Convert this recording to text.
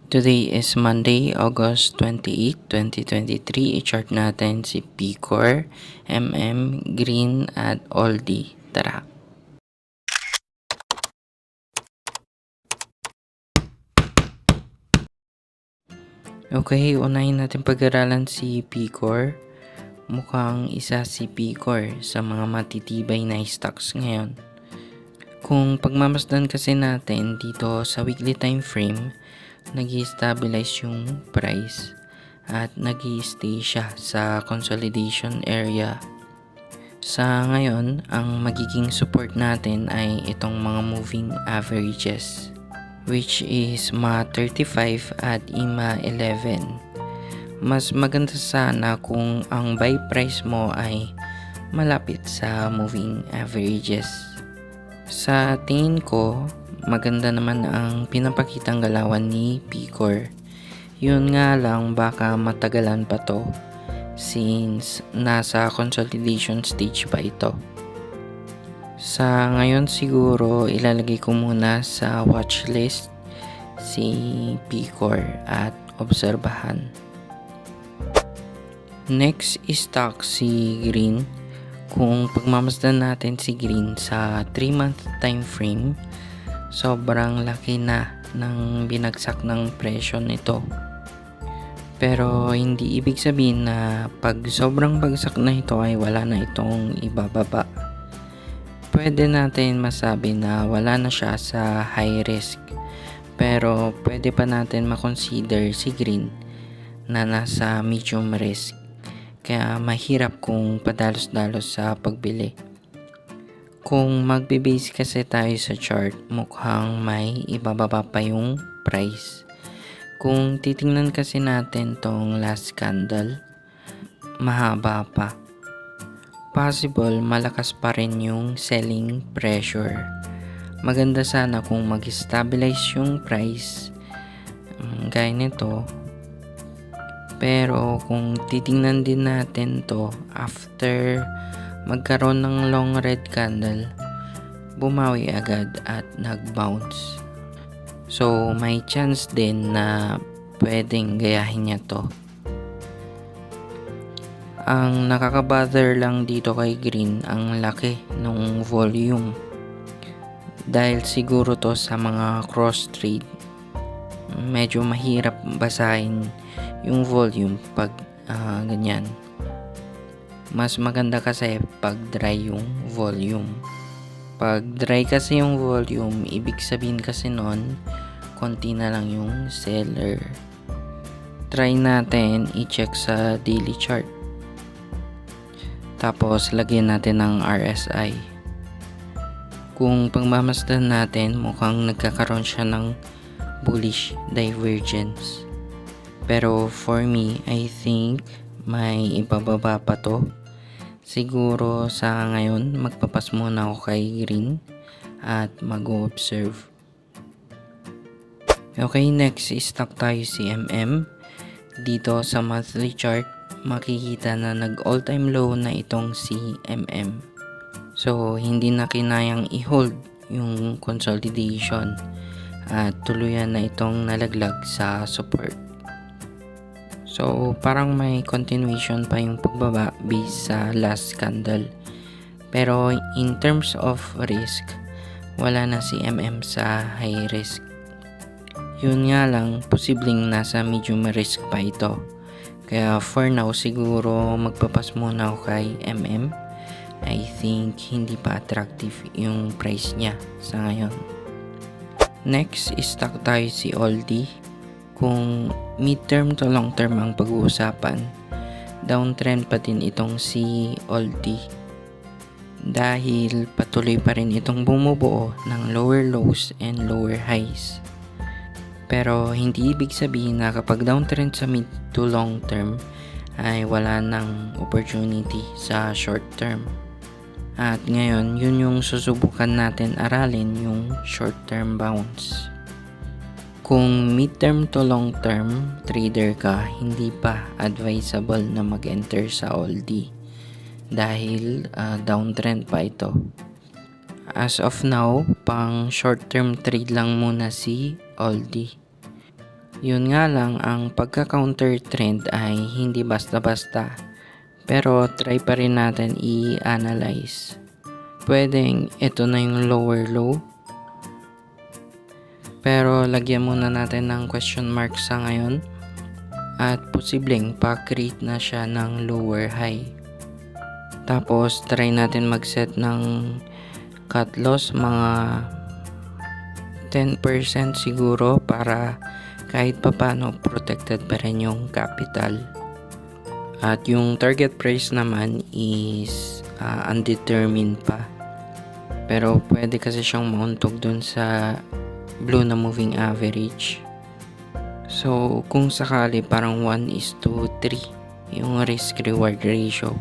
Today is Monday, August 28, 2023. I-chart natin si Picor, MM, Green at Aldi. Tara! Okay, unahin natin pag-aralan si Picor. Mukhang isa si Picor sa mga matitibay na stocks ngayon. Kung pagmamasdan kasi natin dito sa weekly time frame, nag-stabilize yung price at nag-stay siya sa consolidation area. Sa ngayon, ang magiging support natin ay itong mga moving averages, which is MA 35 at IMA 11. Mas maganda sana kung ang buy price mo ay malapit sa moving averages. Sa tingin ko, maganda naman ang pinapakitang galawan ni Picor. Yun nga lang, baka matagalan pa to since nasa consolidation stage pa ito. Sa ngayon siguro ilalagay ko muna sa watchlist si Picor at obserbahan. Next is stock si Green. Kung pagmamasdan natin si Green sa 3-month time frame, sobrang laki na ng binagsak ng presyo nito. Pero hindi ibig sabihin na pag sobrang bagsak na ito ay wala na itong ibababa. Pwede natin masabi na wala na siya sa high risk. Pero pwede pa natin makonsider si Green na nasa medium risk. Kaya mahirap kung padalos-dalos sa pagbili. Kung magbe-base kasi tayo sa chart, mukhang may ibababa pa yung price. Kung titingnan kasi natin tong last candle, mahaba pa. Possible malakas pa rin yung selling pressure. Maganda sana kung mag-stabilize yung price gaya nito. Pero kung titingnan din natin to after magkaroon ng long red candle, bumawi agad at nag-bounce. So may chance din na pwedeng gayahin niya to. Ang nakaka-bother lang dito kay Green ang laki ng volume. Dahil siguro to sa mga cross trade, medyo mahirap basahin yung volume pag ganyan. Mas maganda kasi pag dry yung volume. Pag dry kasi yung volume, ibig sabihin kasi nun, konti na lang yung seller. Try natin i-check sa daily chart. Tapos lagyan natin ng RSI. Kung pagmamasdan natin, mukhang nagkakaroon siya ng bullish divergence. Pero for me, I think may ibababa pa to. Siguro sa ngayon, magpapas muna ako kay Green at mag-observe. Okay, next stock tayo si MM. Dito sa monthly chart, makikita na nag-all-time low na itong si MM. So, hindi na kinayang i-hold yung consolidation at tuluyan na itong nalaglag sa support. So, parang may continuation pa yung pagbaba based sa last candle. Pero in terms of risk, wala na si MM sa high risk. Yun nga lang, posibleng nasa medium risk pa ito. Kaya for now, siguro magpapas muna ako kay MM. I think hindi pa attractive yung price niya sa ngayon. Next, stock tayo si Aldi. Kung mid-term to long-term ang pag-uusapan, downtrend pa din itong si Aldi. Dahil patuloy pa rin itong bumubuo ng lower lows and lower highs. Pero hindi ibig sabihin na kapag downtrend sa mid to long term ay wala nang opportunity sa short term. At ngayon, yun yung susubukan natin aralin, yung short term bounce. Kung mid-term to long-term trader ka, hindi pa advisable na mag-enter sa Aldi dahil downtrend pa ito. As of now, pang short-term trade lang muna si Aldi. Yun nga lang, ang pagka-counter trend ay hindi basta-basta. Pero try pa rin natin i-analyze. Pwedeng ito na yung lower low. Pero lagyan muna natin ng question mark sa ngayon. At posibleng pa-create na siya ng lower high. Tapos try natin mag-set ng cut loss mga 10% siguro para kahit papano protected pa rin yung capital. At yung target price naman is undetermined pa. Pero pwede kasi siyang mauntog dun sa blue na moving average. So kung sakali parang 1:3 yung risk reward ratio.